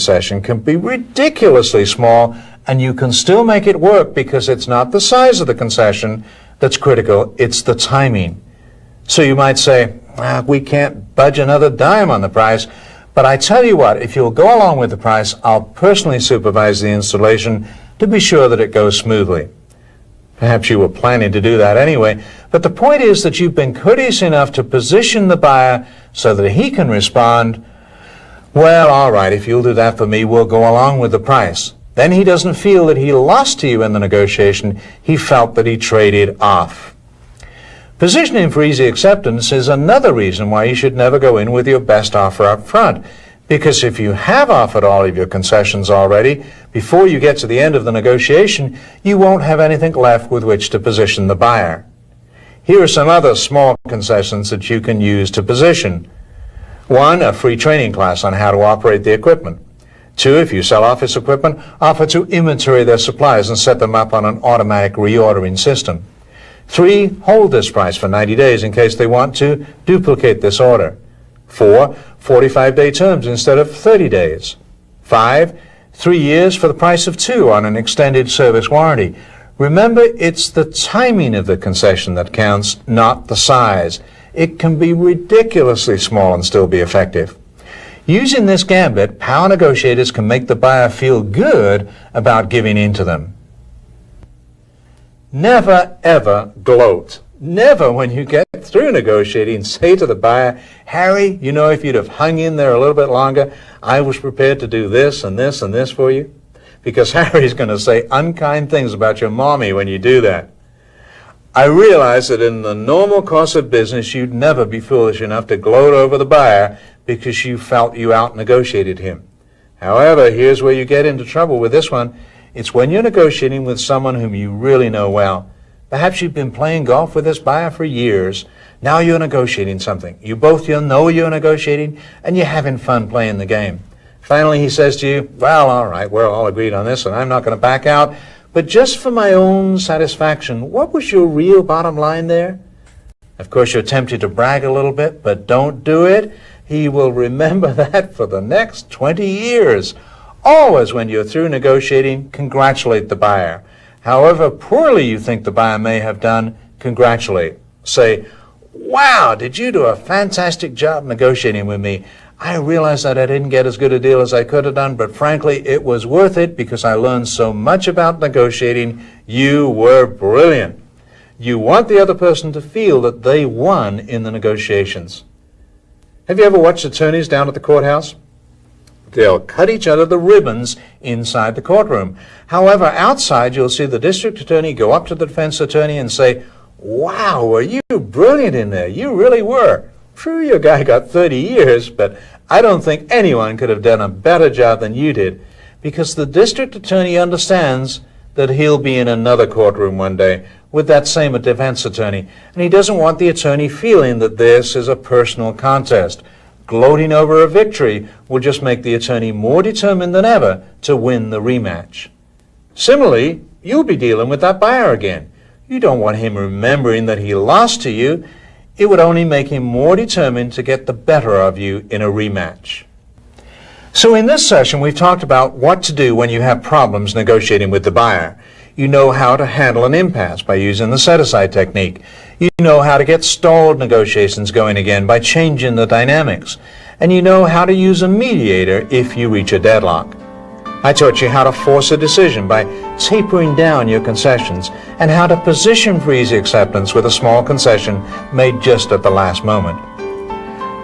concession can be ridiculously small, and you can still make it work because it's not the size of the concession that's critical, it's the timing. So you might say, we can't budge another dime on the price, but I tell you what, if you'll go along with the price, I'll personally supervise the installation to be sure that it goes smoothly. Perhaps you were planning to do that anyway, but the point is that you've been courteous enough to position the buyer so that he can respond, well, all right, if you'll do that for me, we'll go along with the price. Then he doesn't feel that he lost to you in the negotiation. He felt that he traded off. Positioning for easy acceptance is another reason why you should never go in with your best offer up front. Because if you have offered all of your concessions already, before you get to the end of the negotiation, you won't have anything left with which to position the buyer. Here are some other small concessions that you can use to position. 1, a free training class on how to operate the equipment. 2, if you sell office equipment, offer to inventory their supplies and set them up on an automatic reordering system. 3, hold this price for 90 days in case they want to duplicate this order. 4, 45-day terms instead of 30 days. 5, 3 years for the price of 2 on an extended service warranty. Remember, it's the timing of the concession that counts, not the size. It can be ridiculously small and still be effective. Using this gambit, power negotiators can make the buyer feel good about giving in to them. Never, ever gloat. Never, when you get through negotiating, say to the buyer, Harry, you know, if you'd have hung in there a little bit longer, I was prepared to do this and this and this for you. Because Harry's going to say unkind things about your mommy when you do that. I realize that in the normal course of business, you'd never be foolish enough to gloat over the buyer because you felt you out-negotiated him. However, here's where you get into trouble with this one. It's when you're negotiating with someone whom you really know well. Perhaps you've been playing golf with this buyer for years. Now you're negotiating something. You both know you're negotiating, and you're having fun playing the game. Finally, he says to you, well, all right, we're all agreed on this, and I'm not going to back out. But just for my own satisfaction, what was your real bottom line there? Of course, you're tempted to brag a little bit, but don't do it. He will remember that for the next 20 years. Always, when you're through negotiating, congratulate the buyer. However poorly you think the buyer may have done, congratulate. Say, wow, did you do a fantastic job negotiating with me? I realize that I didn't get as good a deal as I could have done, but frankly, it was worth it because I learned so much about negotiating. You were brilliant. You want the other person to feel that they won in the negotiations. Have you ever watched attorneys down at the courthouse? They'll cut each other the ribbons inside the courtroom. However, outside, you'll see the district attorney go up to the defense attorney and say, wow, were you brilliant in there? You really were. True, your guy got 30 years, but I don't think anyone could have done a better job than you did, because the district attorney understands that he'll be in another courtroom one day with that same defense attorney, and he doesn't want the attorney feeling that this is a personal contest. Gloating over a victory will just make the attorney more determined than ever to win the rematch. Similarly, you'll be dealing with that buyer again. You don't want him remembering that he lost to you. It would only make him more determined to get the better of you in a rematch. So in this session, we've talked about what to do when you have problems negotiating with the buyer. You know how to handle an impasse by using the set-aside technique. You know how to get stalled negotiations going again by changing the dynamics. And you know how to use a mediator if you reach a deadlock. I taught you how to force a decision by tapering down your concessions and how to position for easy acceptance with a small concession made just at the last moment.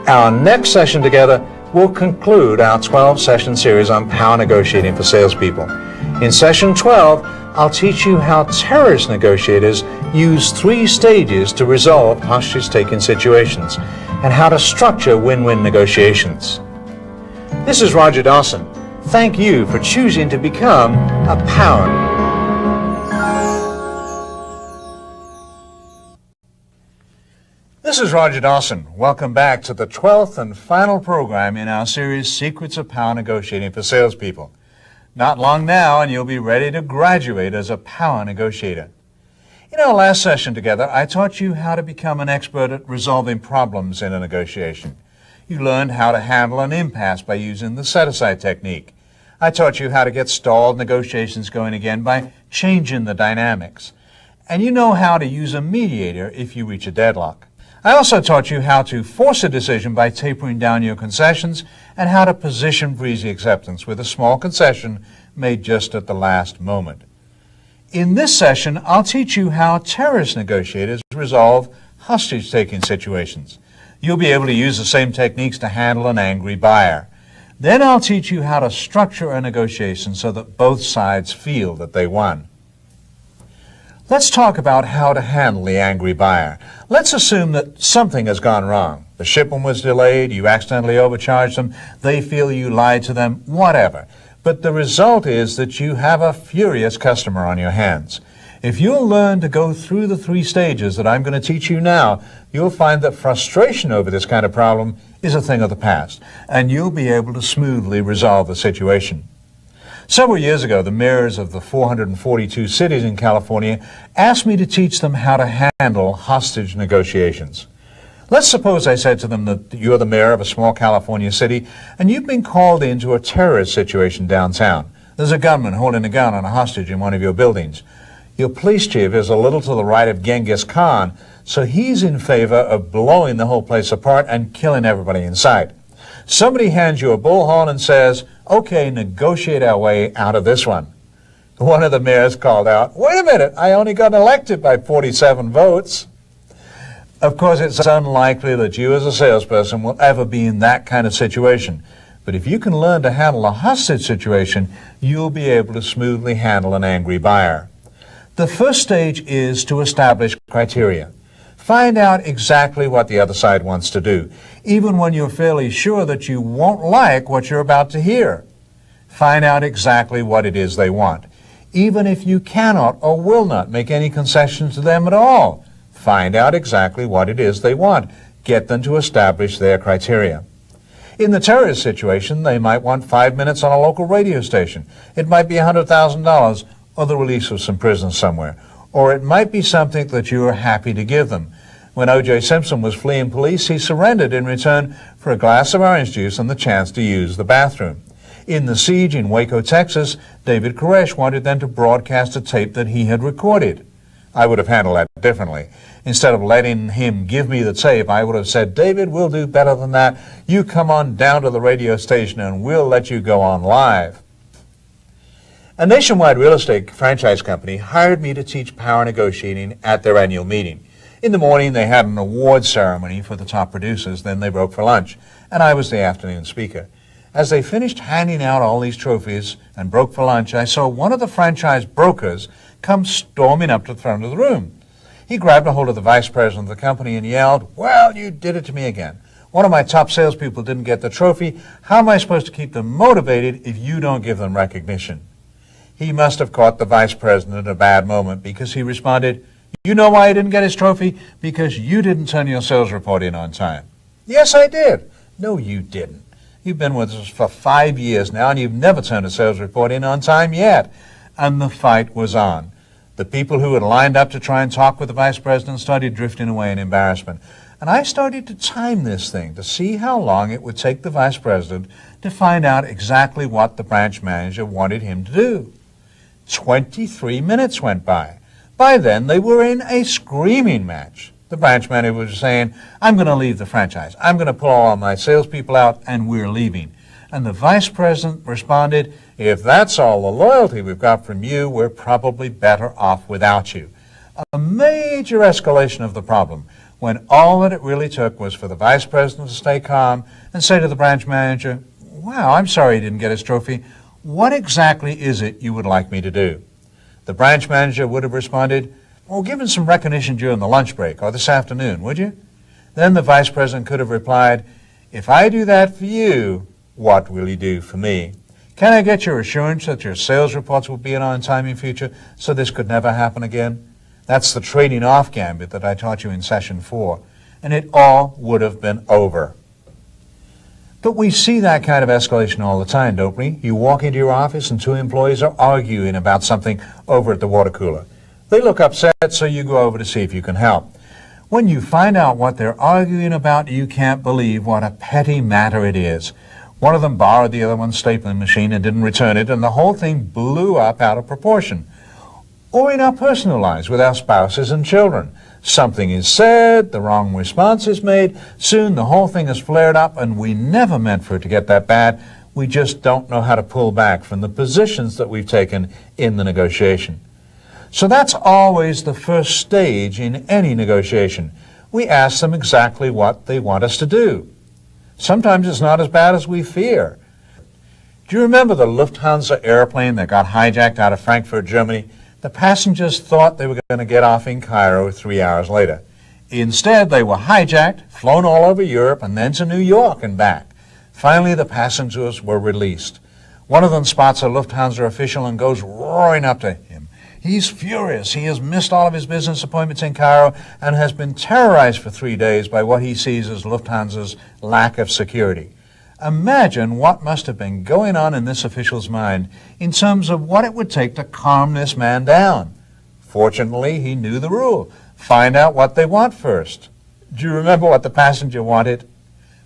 Our next session together will conclude our 12-session series on power negotiating for salespeople. In session 12, I'll teach you how terrorist negotiators use 3 stages to resolve hostage-taking situations and how to structure win-win negotiations. This is Roger Dawson. Thank you for choosing to become a power. This is Roger Dawson. Welcome back to the 12th and final program in our series, Secrets of Power Negotiating for Salespeople. Not long now, and you'll be ready to graduate as a power negotiator. In our last session together, I taught you how to become an expert at resolving problems in a negotiation. You learned how to handle an impasse by using the set-aside technique. I taught you how to get stalled negotiations going again by changing the dynamics. And you know how to use a mediator if you reach a deadlock. I also taught you how to force a decision by tapering down your concessions and how to position for easy acceptance with a small concession made just at the last moment. In this session, I'll teach you how terrorist negotiators resolve hostage-taking situations. You'll be able to use the same techniques to handle an angry buyer. Then I'll teach you how to structure a negotiation so that both sides feel that they won. Let's talk about how to handle the angry buyer. Let's assume that something has gone wrong. The shipment was delayed, you accidentally overcharged them, they feel you lied to them, whatever. But the result is that you have a furious customer on your hands. If you'll learn to go through the 3 stages that I'm going to teach you now, you'll find that frustration over this kind of problem is a thing of the past, and you'll be able to smoothly resolve the situation. Several years ago, the mayors of the 442 cities in California asked me to teach them how to handle hostage negotiations. Let's suppose I said to them that you're the mayor of a small California city and you've been called into a terrorist situation downtown. There's a gunman holding a gun on a hostage in one of your buildings. Your police chief is a little to the right of Genghis Khan, so he's in favor of blowing the whole place apart and killing everybody in sight. Somebody hands you a bullhorn and says, "Okay, negotiate our way out of this one." One of the mayors called out, "Wait a minute, I only got elected by 47 votes. Of course, it's unlikely that you as a salesperson will ever be in that kind of situation. But if you can learn to handle a hostage situation, you'll be able to smoothly handle an angry buyer. The first stage is to establish criteria. Find out exactly what the other side wants to do, even when you're fairly sure that you won't like what you're about to hear. Find out exactly what it is they want, even if you cannot or will not make any concessions to them at all. Find out exactly what it is they want. Get them to establish their criteria. In the terrorist situation, they might want 5 minutes on a local radio station. It might be $100,000 or the release of some prisoners somewhere. Or it might be something that you are happy to give them. When O.J. Simpson was fleeing police, he surrendered in return for a glass of orange juice and the chance to use the bathroom. In the siege in Waco, Texas, David Koresh wanted them to broadcast a tape that he had recorded. I would have handled that differently. Instead of letting him give me the tape, I would have said, "David, we'll do better than that. You come on down to the radio station and we'll let you go on live." A nationwide real estate franchise company hired me to teach power negotiating at their annual meeting. In the morning, they had an award ceremony for the top producers, then they broke for lunch, and I was the afternoon speaker. As they finished handing out all these trophies and broke for lunch, I saw one of the franchise brokers come storming up to the front of the room. He grabbed a hold of the vice president of the company and yelled, "Well, you did it to me again. One of my top salespeople didn't get the trophy. How am I supposed to keep them motivated if you don't give them recognition?" He must have caught the vice president at a bad moment because he responded, "You know why he didn't get his trophy? Because you didn't turn your sales report in on time." "Yes, I did." "No, you didn't. You've been with us for 5 years now, and you've never turned a sales report in on time yet." And the fight was on. The people who had lined up to try and talk with the vice president started drifting away in embarrassment. And I started to time this thing to see how long it would take the vice president to find out exactly what the branch manager wanted him to do. 23 minutes went by. By then, they were in a screaming match. The branch manager was saying, "I'm going to leave the franchise. I'm going to pull all my salespeople out, and we're leaving." And the vice president responded, "If that's all the loyalty we've got from you, we're probably better off without you." A major escalation of the problem, when all that it really took was for the vice president to stay calm and say to the branch manager, "Wow, I'm sorry he didn't get his trophy. What exactly is it you would like me to do?" The branch manager would have responded, "Well, give him some recognition during the lunch break or this afternoon, would you?" Then the vice president could have replied, "If I do that for you, what will you do for me? Can I get your assurance that your sales reports will be in on time in future so this could never happen again?" That's the trading off gambit that I taught you in session 4, and it all would have been over. But we see that kind of escalation all the time, don't we? You walk into your office and 2 employees are arguing about something over at the water cooler. They look upset, so you go over to see if you can help. When you find out what they're arguing about, you can't believe what a petty matter it is. One of them borrowed the other one's stapling machine and didn't return it, and the whole thing blew up out of proportion. Or in our personal lives with our spouses and children. Something is said, the wrong response is made, soon the whole thing is flared up, and we never meant for it to get that bad. We just don't know how to pull back from the positions that we've taken in the negotiation. So that's always the first stage in any negotiation. We ask them exactly what they want us to do. Sometimes it's not as bad as we fear. Do you remember the Lufthansa airplane that got hijacked out of Frankfurt, Germany? The passengers thought they were going to get off in Cairo 3 hours later. Instead, they were hijacked, flown all over Europe, and then to New York and back. Finally, the passengers were released. One of them spots a Lufthansa official and goes roaring up to him. He's furious. He has missed all of his business appointments in Cairo and has been terrorized for 3 days by what he sees as Lufthansa's lack of security. Imagine what must have been going on in this official's mind in terms of what it would take to calm this man down. Fortunately, he knew the rule. Find out what they want first. Do you remember what the passenger wanted?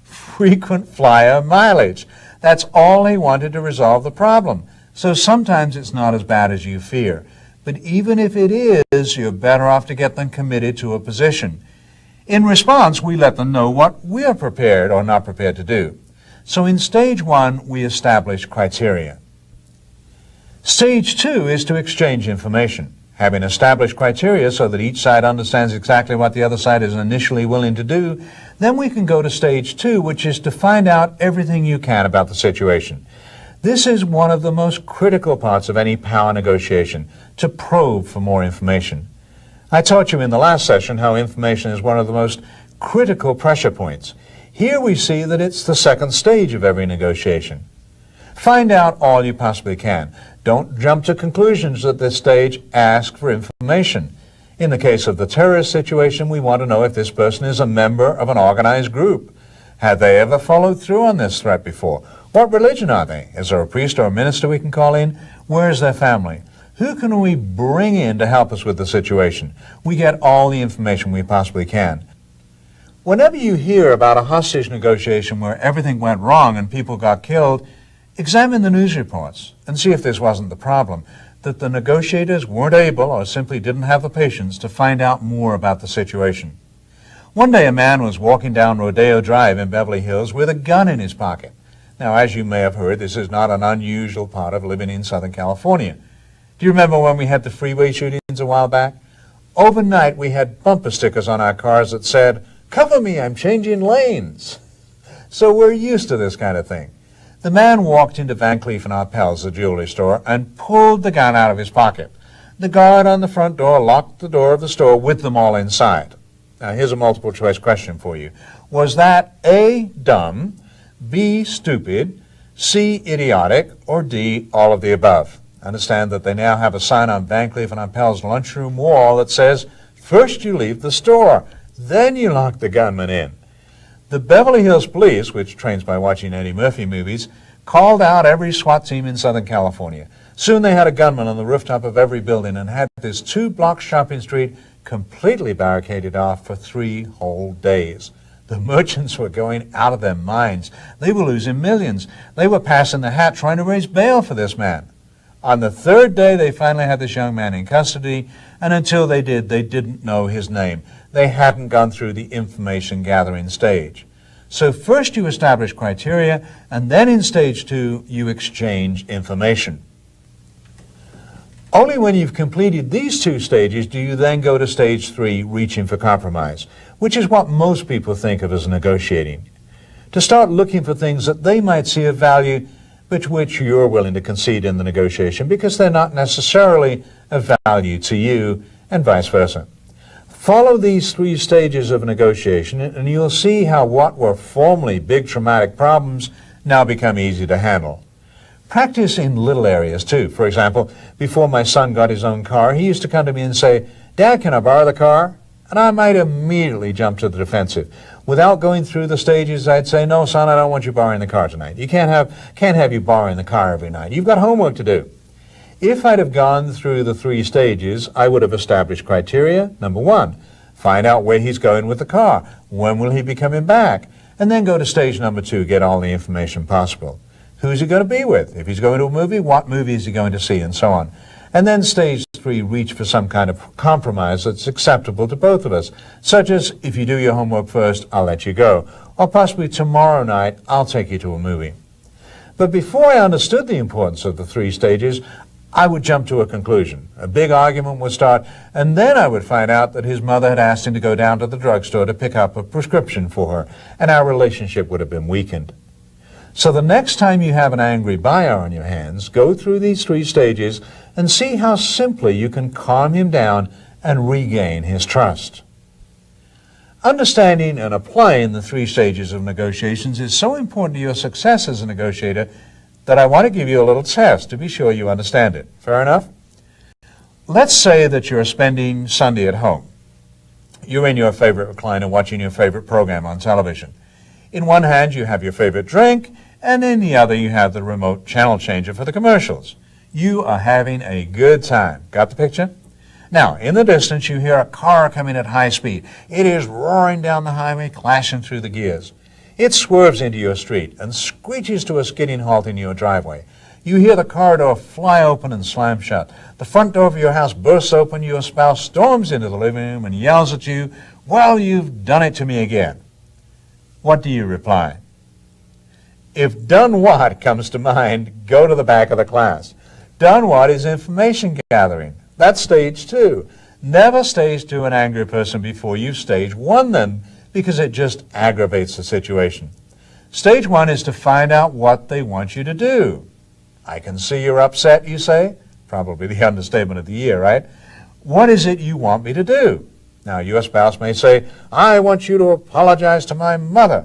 Frequent flyer mileage. That's all he wanted to resolve the problem. So sometimes it's not as bad as you fear. But even if it is, you're better off to get them committed to a position. In response, we let them know what we're prepared or not prepared to do. So in stage 1, we establish criteria. Stage 2 is to exchange information. Having established criteria so that each side understands exactly what the other side is initially willing to do, then we can go to stage 2, which is to find out everything you can about the situation. This is one of the most critical parts of any power negotiation, to probe for more information. I taught you in the last session how information is one of the most critical pressure points. Here we see that it's the second stage of every negotiation. Find out all you possibly can. Don't jump to conclusions at this stage. Ask for information. In the case of the terrorist situation, we want to know if this person is a member of an organized group. Have they ever followed through on this threat before? What religion are they? Is there a priest or a minister we can call in? Where is their family? Who can we bring in to help us with the situation? We get all the information we possibly can. Whenever you hear about a hostage negotiation where everything went wrong and people got killed, examine the news reports and see if this wasn't the problem, that the negotiators weren't able or simply didn't have the patience to find out more about the situation. One day a man was walking down Rodeo Drive in Beverly Hills with a gun in his pocket. Now, as you may have heard, this is not an unusual part of living in Southern California. Do you remember when we had the freeway shootings a while back? Overnight we had bumper stickers on our cars that said, "Cover me, I'm changing lanes." So we're used to this kind of thing. The man walked into Van Cleef & Arpels, the jewelry store, and pulled the gun out of his pocket. The guard on the front door locked the door of the store with them all inside. Now here's a multiple choice question for you. Was that A, dumb, B, stupid, C, idiotic, or D, all of the above? Understand that they now have a sign on Van Cleef & Arpels' lunchroom wall that says, "First you leave the store, then you lock the gunman in." The Beverly Hills Police, which trains by watching Eddie Murphy movies, called out every SWAT team in Southern California. Soon they had a gunman on the rooftop of every building and had this 2-block shopping street completely barricaded off for 3 whole days. The merchants were going out of their minds. They were losing millions. They were passing the hat trying to raise bail for this man. On the 3rd day, they finally had this young man in custody, and until they did, they didn't know his name. They hadn't gone through the information gathering stage. So first you establish criteria, and then in stage 2, you exchange information. Only when you've completed these 2 stages do you then go to stage 3, reaching for compromise, which is what most people think of as negotiating. To start looking for things that they might see of value, but which you're willing to concede in the negotiation because they're not necessarily of value to you, and vice versa. Follow these 3 stages of negotiation, and you'll see how what were formerly big traumatic problems now become easy to handle. Practice in little areas, too. For example, before my son got his own car, he used to come to me and say, "Dad, can I borrow the car?" And I might immediately jump to the defensive. Without going through the stages, I'd say, "No, son, I don't want you borrowing the car tonight. You can't have you borrowing the car every night. You've got homework to do." If I'd have gone through the 3 stages, I would have established criteria. Number 1, find out where he's going with the car. When will he be coming back? And then go to stage number 2, get all the information possible. Who's he going to be with? If he's going to a movie, what movie is he going to see, and so on. And then stage 3, reach for some kind of compromise that's acceptable to both of us, such as, if you do your homework first, I'll let you go, or possibly tomorrow night, I'll take you to a movie. But before I understood the importance of the 3 stages, I would jump to a conclusion. A big argument would start, and then I would find out that his mother had asked him to go down to the drugstore to pick up a prescription for her, and our relationship would have been weakened. So the next time you have an angry buyer on your hands, go through these 3 stages and see how simply you can calm him down and regain his trust. Understanding and applying the 3 stages of negotiations is so important to your success as a negotiator that I want to give you a little test to be sure you understand it. Fair enough? Let's say that you're spending Sunday at home. You're in your favorite recliner watching your favorite program on television. In one hand you have your favorite drink, and in the other you have the remote channel changer for the commercials. You are having a good time. Got the picture? Now, in the distance you hear a car coming at high speed. It is roaring down the highway, clashing through the gears. It swerves into your street and screeches to a skidding halt in your driveway. You hear the car door fly open and slam shut. The front door of your house bursts open. Your spouse storms into the living room and yells at you, "Well, you've done it to me again." What do you reply? If done what comes to mind, go to the back of the class. Done what is information gathering. That's stage 2. Never stage 2 an angry person before you stage 1 them, because it just aggravates the situation. Stage 1 is to find out what they want you to do. I can see you're upset, you say. Probably the understatement of the year, right? What is it you want me to do? Now, your spouse may say, "I want you to apologize to my mother."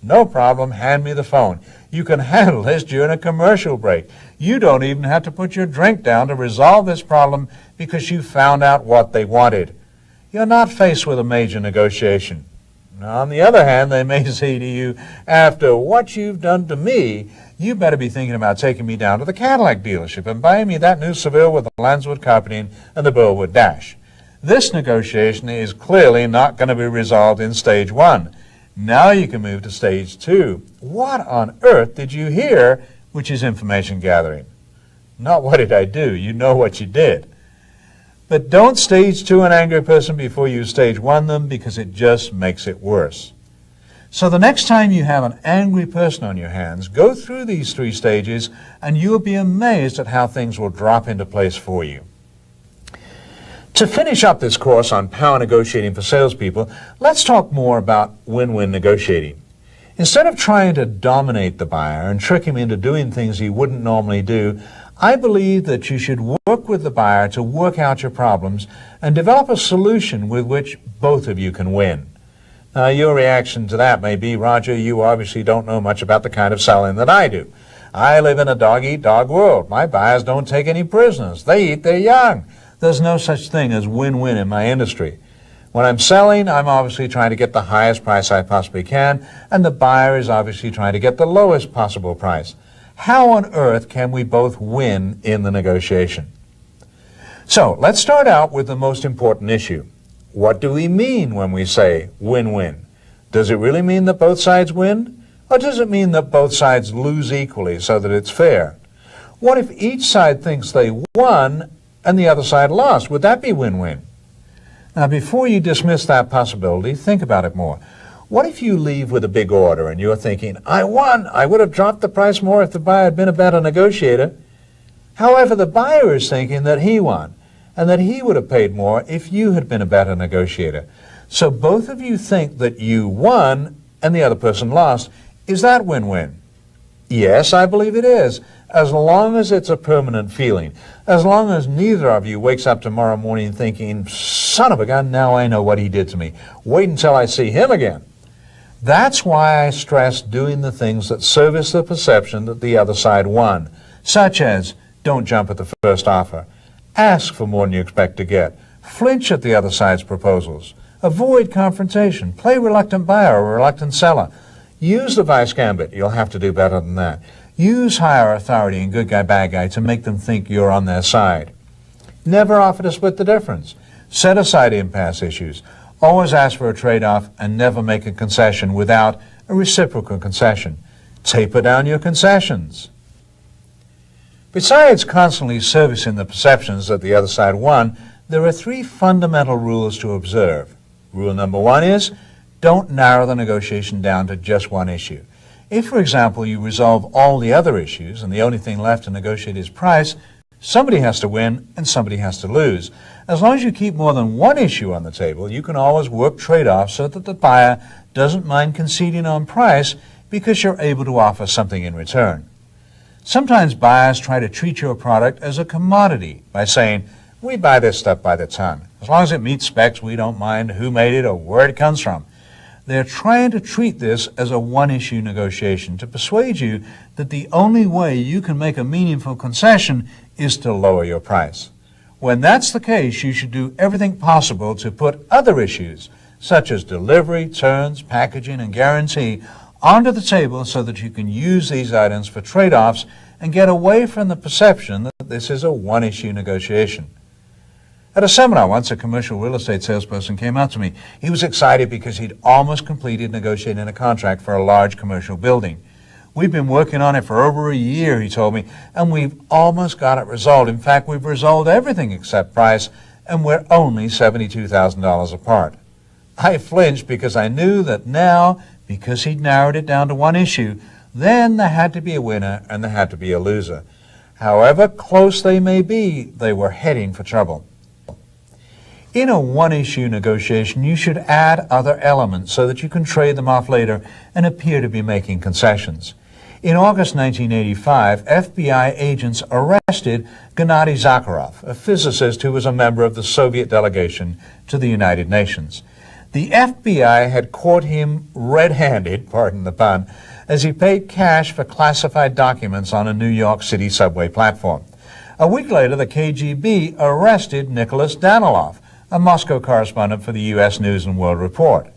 No problem, hand me the phone. You can handle this during a commercial break. You don't even have to put your drink down to resolve this problem because you found out what they wanted. You're not faced with a major negotiation. Now, on the other hand, they may say to you, "After what you've done to me, you better be thinking about taking me down to the Cadillac dealership and buying me that new Seville with the Lanswood carpeting and the Burwood dash." This negotiation is clearly not going to be resolved in stage 1. Now you can move to stage 2. What on earth did you hear, which is information gathering? Not what did I do, you know what you did. But don't stage 2 an angry person before you stage 1 them, because it just makes it worse. So the next time you have an angry person on your hands, go through these 3 stages and you'll be amazed at how things will drop into place for you. To finish up this course on power negotiating for salespeople, let's talk more about win-win negotiating. Instead of trying to dominate the buyer and trick him into doing things he wouldn't normally do, I believe that you should work with the buyer to work out your problems and develop a solution with which both of you can win. Now, your reaction to that may be, "Roger, you obviously don't know much about the kind of selling that I do. I live in a dog-eat-dog world. My buyers don't take any prisoners. They eat their young. There's no such thing as win-win in my industry. When I'm selling, I'm obviously trying to get the highest price I possibly can, and the buyer is obviously trying to get the lowest possible price. How on earth can we both win in the negotiation?" So let's start out with the most important issue. What do we mean when we say win-win? Does it really mean that both sides win? Or does it mean that both sides lose equally so that it's fair? What if each side thinks they won and the other side lost? Would that be win-win? Now, before you dismiss that possibility, think about it more. What if you leave with a big order and you're thinking, "I won. I would have dropped the price more if the buyer had been a better negotiator." However, the buyer is thinking that he won and that he would have paid more if you had been a better negotiator. So both of you think that you won and the other person lost. Is that win-win? Yes, I believe it is, as long as it's a permanent feeling, as long as neither of you wakes up tomorrow morning thinking, "Son of a gun, now I know what he did to me. Wait until I see him again." That's why I stress doing the things that service the perception that the other side won, such as don't jump at the first offer, ask for more than you expect to get, flinch at the other side's proposals, avoid confrontation, play reluctant buyer or reluctant seller. Use the vice gambit. You'll have to do better than that. Use higher authority and good guy, bad guy to make them think you're on their side. Never offer to split the difference. Set aside impasse issues. Always ask for a trade-off and never make a concession without a reciprocal concession. Taper down your concessions. Besides constantly servicing the perceptions that the other side won, there are three fundamental rules to observe. Rule number one is, don't narrow the negotiation down to just one issue. If, for example, you resolve all the other issues and the only thing left to negotiate is price, somebody has to win and somebody has to lose. As long as you keep more than one issue on the table, you can always work trade-offs so that the buyer doesn't mind conceding on price because you're able to offer something in return. Sometimes buyers try to treat your product as a commodity by saying, we buy this stuff by the ton. As long as it meets specs, we don't mind who made it or where it comes from. They're trying to treat this as a one-issue negotiation to persuade you that the only way you can make a meaningful concession is to lower your price. When that's the case, you should do everything possible to put other issues, such as delivery, turns, packaging, and guarantee, onto the table so that you can use these items for trade-offs and get away from the perception that this is a one-issue negotiation. At a seminar once, a commercial real estate salesperson came up to me. He was excited because he'd almost completed negotiating a contract for a large commercial building. We've been working on it for over a year, he told me, and we've almost got it resolved. In fact, we've resolved everything except price, and we're only $72,000 apart. I flinched because I knew that now, because he'd narrowed it down to one issue, then there had to be a winner and there had to be a loser. However close they may be, they were heading for trouble. In a one-issue negotiation, you should add other elements so that you can trade them off later and appear to be making concessions. In August 1985, FBI agents arrested Gennady Zakharov, a physicist who was a member of the Soviet delegation to the United Nations. The FBI had caught him red-handed, pardon the pun, as he paid cash for classified documents on a New York City subway platform. A week later, the KGB arrested Nicholas Danilov, a Moscow correspondent for the U.S. News and World Report.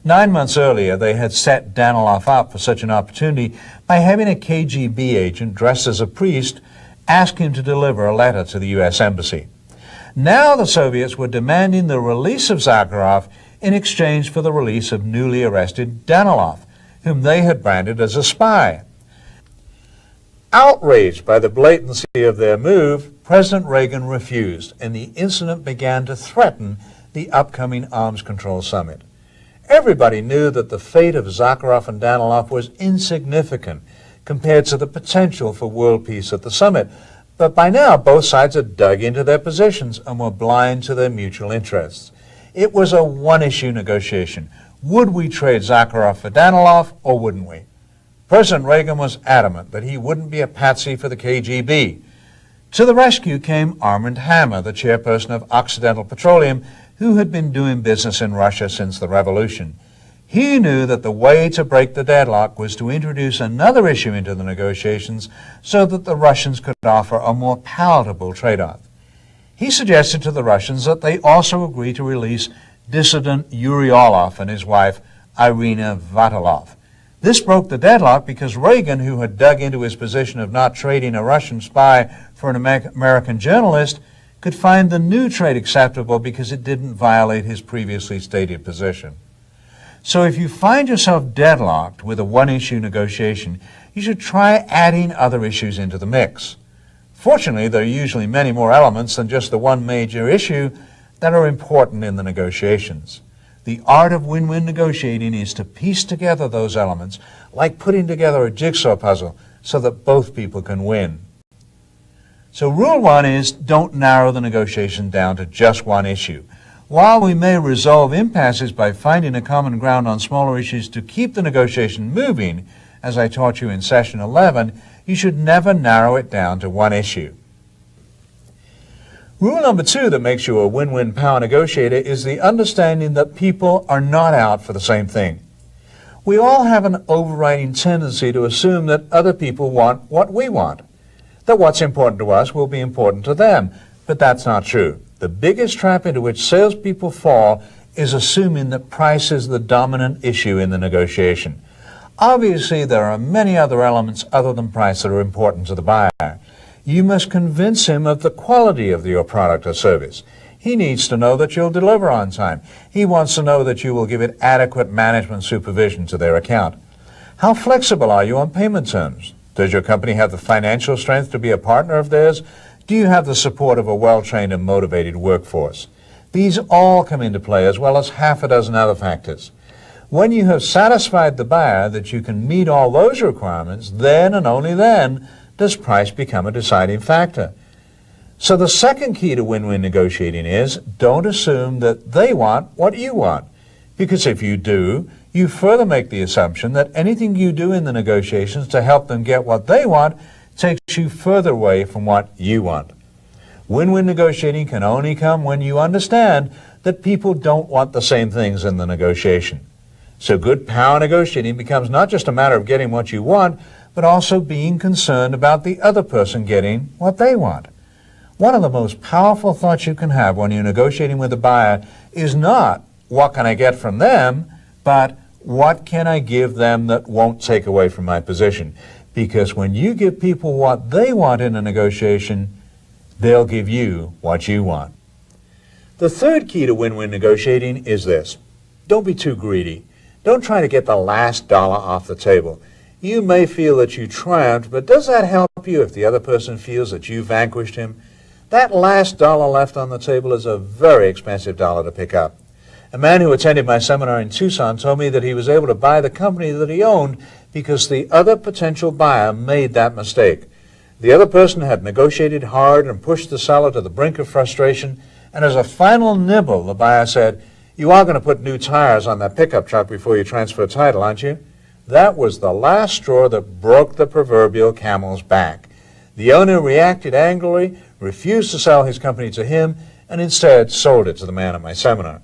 9 months earlier, they had set Danilov up for such an opportunity by having a KGB agent dressed as a priest ask him to deliver a letter to the U.S. Embassy. Now the Soviets were demanding the release of Zakharov in exchange for the release of newly arrested Danilov, whom they had branded as a spy. Outraged by the blatancy of their move, President Reagan refused, and the incident began to threaten the upcoming arms control summit. Everybody knew that the fate of Zakharov and Danilov was insignificant compared to the potential for world peace at the summit, but by now both sides had dug into their positions and were blind to their mutual interests. It was a one-issue negotiation. Would we trade Zakharov for Danilov, or wouldn't we? President Reagan was adamant that he wouldn't be a patsy for the KGB. To the rescue came Armand Hammer, the chairperson of Occidental Petroleum, who had been doing business in Russia since the revolution. He knew that the way to break the deadlock was to introduce another issue into the negotiations so that the Russians could offer a more palatable trade-off. He suggested to the Russians that they also agree to release dissident Yuri Orlov and his wife Irina Vatilov. This broke the deadlock because Reagan, who had dug into his position of not trading a Russian spy for an American journalist, could find the new trade acceptable because it didn't violate his previously stated position. So if you find yourself deadlocked with a one-issue negotiation, you should try adding other issues into the mix. Fortunately, there are usually many more elements than just the one major issue that are important in the negotiations. The art of win-win negotiating is to piece together those elements, like putting together a jigsaw puzzle, so that both people can win. So rule one is don't narrow the negotiation down to just one issue. While we may resolve impasses by finding a common ground on smaller issues to keep the negotiation moving, as I taught you in session 11, you should never narrow it down to one issue. Rule number two that makes you a win-win power negotiator is the understanding that people are not out for the same thing. We all have an overriding tendency to assume that other people want what we want, that what's important to us will be important to them, but that's not true. The biggest trap into which salespeople fall is assuming that price is the dominant issue in the negotiation. Obviously, there are many other elements other than price that are important to the buyer. You must convince him of the quality of your product or service. He needs to know that you'll deliver on time. He wants to know that you will give it adequate management supervision to their account. How flexible are you on payment terms? Does your company have the financial strength to be a partner of theirs? Do you have the support of a well-trained and motivated workforce? These all come into play, as well as half a dozen other factors. When you have satisfied the buyer that you can meet all those requirements, then and only then does price become a deciding factor. So the second key to win-win negotiating is don't assume that they want what you want. Because if you do, you further make the assumption that anything you do in the negotiations to help them get what they want takes you further away from what you want. Win-win negotiating can only come when you understand that people don't want the same things in the negotiation. So good power negotiating becomes not just a matter of getting what you want, but also being concerned about the other person getting what they want. One of the most powerful thoughts you can have when you're negotiating with a buyer is not, what can I get from them, but what can I give them that won't take away from my position? Because when you give people what they want in a negotiation, they'll give you what you want. The third key to win-win negotiating is this. Don't be too greedy. Don't try to get the last dollar off the table. You may feel that you triumphed, but does that help you if the other person feels that you vanquished him? That last dollar left on the table is a very expensive dollar to pick up. A man who attended my seminar in Tucson told me that he was able to buy the company that he owned because the other potential buyer made that mistake. The other person had negotiated hard and pushed the seller to the brink of frustration, and as a final nibble, the buyer said, "You are going to put new tires on that pickup truck before you transfer title, aren't you?" That was the last straw that broke the proverbial camel's back. The owner reacted angrily, refused to sell his company to him, and instead sold it to the man at my seminar.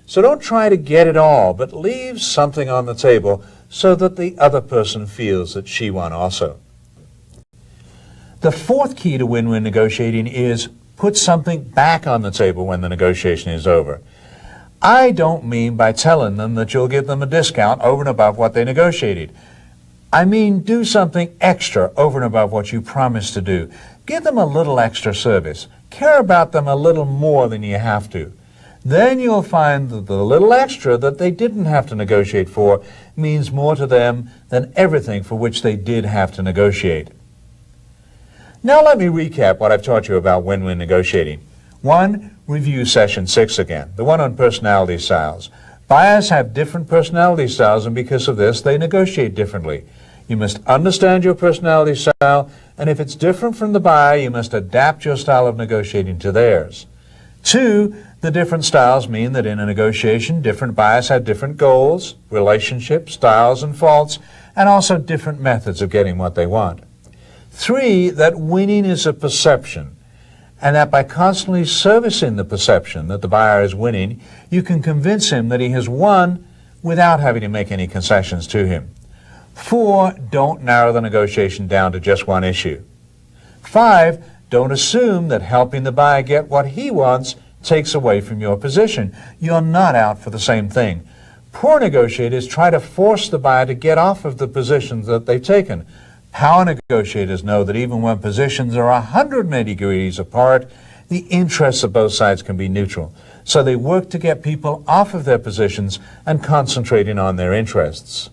So don't try to get it all, but leave something on the table so that the other person feels that she won also. The fourth key to win-win negotiating is put something back on the table when the negotiation is over. I don't mean by telling them that you'll give them a discount over and above what they negotiated. I mean do something extra over and above what you promised to do. Give them a little extra service. Care about them a little more than you have to. Then you'll find that the little extra that they didn't have to negotiate for means more to them than everything for which they did have to negotiate. Now let me recap what I've taught you about win-win negotiating. 1. Review session 6 again, the one on personality styles. Buyers have different personality styles, and because of this, they negotiate differently. You must understand your personality style, and if it's different from the buyer, you must adapt your style of negotiating to theirs. 2. The different styles mean that in a negotiation, different buyers have different goals, relationships, styles, and faults, and also different methods of getting what they want. 3. That winning is a perception, and that by constantly servicing the perception that the buyer is winning, you can convince him that he has won without having to make any concessions to him. 4. Don't narrow the negotiation down to just one issue. 5. Don't assume that helping the buyer get what he wants takes away from your position. You're not out for the same thing. Poor negotiators try to force the buyer to get off of the positions that they've taken. Power negotiators know that even when positions are 180 degrees apart, the interests of both sides can be neutral. So they work to get people off of their positions and concentrating on their interests.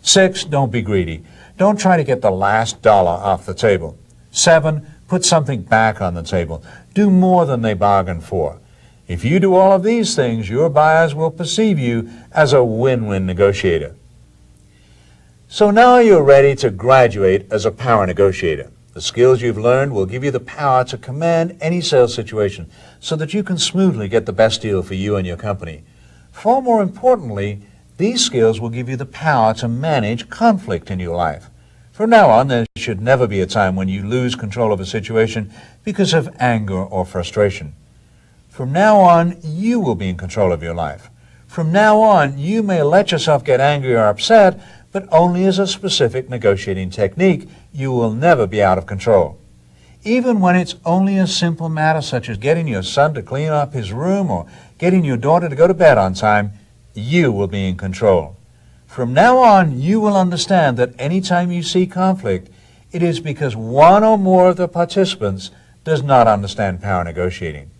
6. Don't be greedy. Don't try to get the last dollar off the table. 7. Put something back on the table. Do more than they bargained for. If you do all of these things, your buyers will perceive you as a win-win negotiator. So now you're ready to graduate as a power negotiator. The skills you've learned will give you the power to command any sales situation so that you can smoothly get the best deal for you and your company. Far more importantly, these skills will give you the power to manage conflict in your life. From now on, there should never be a time when you lose control of a situation because of anger or frustration. From now on, you will be in control of your life. From now on, you may let yourself get angry or upset, but only as a specific negotiating technique. You will never be out of control. Even when it's only a simple matter such as getting your son to clean up his room or getting your daughter to go to bed on time, you will be in control. From now on, you will understand that any time you see conflict, it is because one or more of the participants does not understand power negotiating.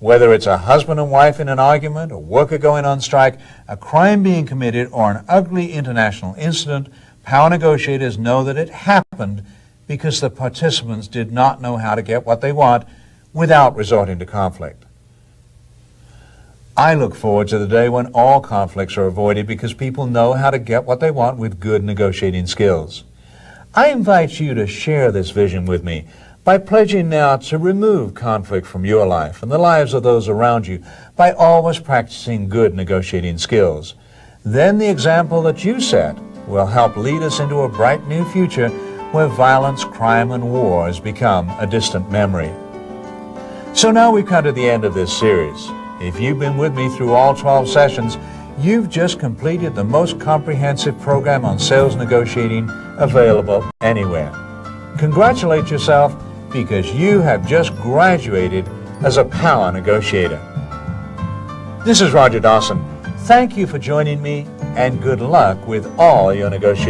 Whether it's a husband and wife in an argument, a worker going on strike, a crime being committed, or an ugly international incident, Power negotiators know that it happened because the participants did not know how to get what they want without resorting to conflict. I look forward to the day when all conflicts are avoided because people know how to get what they want with good negotiating skills. I invite you to share this vision with me by pledging now to remove conflict from your life and the lives of those around you by always practicing good negotiating skills. Then the example that you set will help lead us into a bright new future where violence, crime, and wars become a distant memory. So now we've come to the end of this series. If you've been with me through all 12 sessions, you've just completed the most comprehensive program on sales negotiating available anywhere. Congratulate yourself because you have just graduated as a power negotiator. This is Roger Dawson. Thank you for joining me, and good luck with all your negotiations.